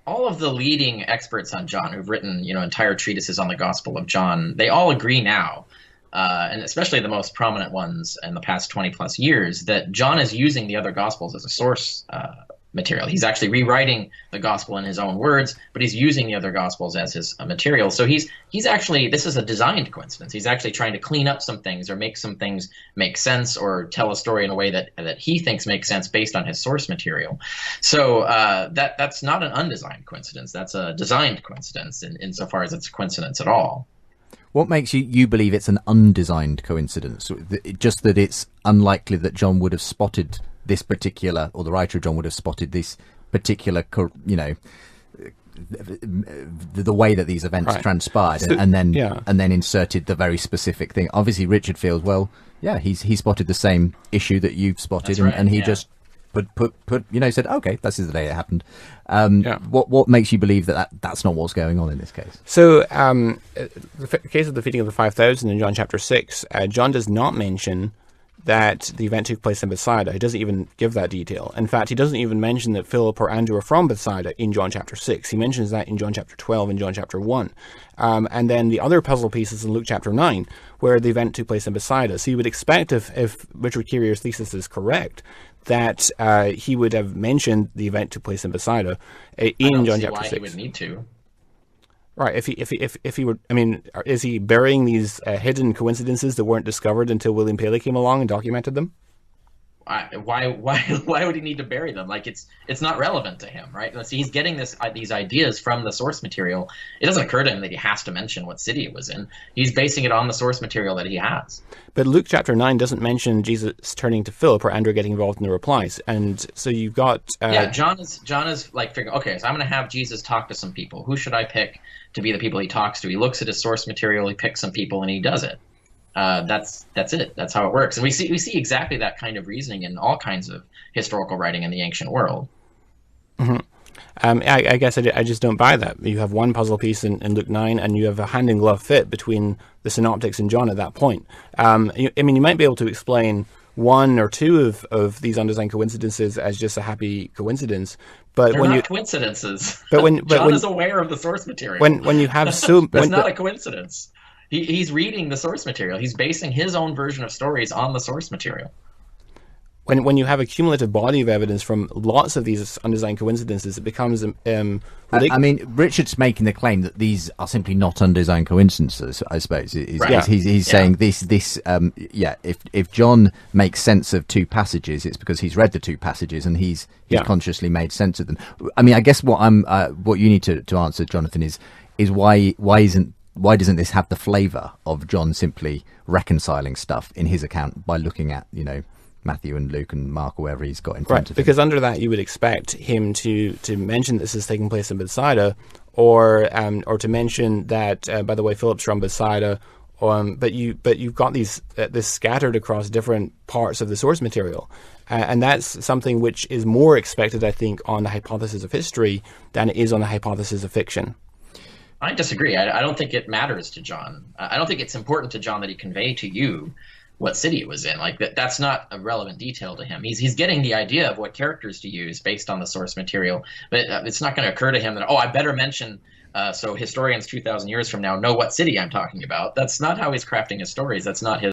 all of the leading experts on John who've written, entire treatises on the Gospel of John, they all agree now, and especially the most prominent ones in the past 20 plus years, that John is using the other Gospels as a source material. He's actually rewriting the Gospel in his own words, but he's using the other Gospels as his material. So he's actually, this is a designed coincidence. He's actually trying to clean up some things or make some things make sense or tell a story in a way that he thinks makes sense based on his source material. So that's not an undesigned coincidence. That's a designed coincidence insofar as it's a coincidence at all. What makes you believe it's an undesigned coincidence? Just that it's unlikely that John would have spotted this particular, or the writer of John would have spotted this particular, the way that these events transpired, so, and then inserted the very specific thing. Obviously, Richard feels, well, yeah, he spotted the same issue that you've spotted, and he just put said, okay, this is the day it happened. What makes you believe that's not what's going on in this case? So the case of the feeding of the 5,000 in John chapter 6, John does not mention that the event took place in Bethsaida. He doesn't even give that detail. In fact, he doesn't even mention that Philip or Andrew are from Bethsaida in John chapter 6. He mentions that in John chapter 12 and John chapter 1. And then the other puzzle pieces in Luke chapter 9, where the event took place in Bethsaida. So you would expect, if Richard Carrier's thesis is correct, that he would have mentioned the event took place in Bethsaida in John chapter 6. He would need to. Right. If he were, I mean, is he burying these hidden coincidences that weren't discovered until William Paley came along and documented them? Why would he need to bury them? Like it's not relevant to him, right? See, he's getting these ideas from the source material. It doesn't occur to him that he has to mention what city it was in. He's basing it on the source material that he has. But Luke chapter 9 doesn't mention Jesus turning to Philip or Andrew getting involved in the replies, and so you've got John is like figuring, okay, so I'm going to have Jesus talk to some people. Who should I pick to be the people he talks to? He looks at his source material, he picks some people, and he does it. That's it. That's how it works. And we see exactly that kind of reasoning in all kinds of historical writing in the ancient world. Mm-hmm. I guess I just don't buy that. You have one puzzle piece in Luke 9, and you have a hand-in-glove fit between the synoptics and John at that point. You might be able to explain one or two of these undesigned coincidences as just a happy coincidence, but they're not coincidences. But John is aware of the source material. When you have so, that's not a coincidence. He's reading the source material. He's basing his own version of stories on the source material. When you have a cumulative body of evidence from lots of these undesigned coincidences, it becomes Richard's making the claim that these are simply not undesigned coincidences, I suppose. He's saying this if John makes sense of two passages, it's because he's read the two passages and he's consciously made sense of them. I mean, I guess what you need to answer, Jonathan, is why doesn't this have the flavour of John simply reconciling stuff in his account by looking at, Matthew and Luke and Mark or wherever he's got in front of him? Because under that you would expect him to mention this is taking place in Bethsaida, or to mention that by the way, Philip's from Bethsaida, but you've got this scattered across different parts of the source material, and that's something which is more expected, I think, on the hypothesis of history than it is on the hypothesis of fiction. I disagree. I don't think it matters to John. I don't think it's important to John that he convey to you what city it was in. Like that's not a relevant detail to him. He's getting the idea of what characters to use based on the source material, but it's not going to occur to him that, I better mention so historians 2,000 years from now know what city I'm talking about. That's not how he's crafting his stories. That's not his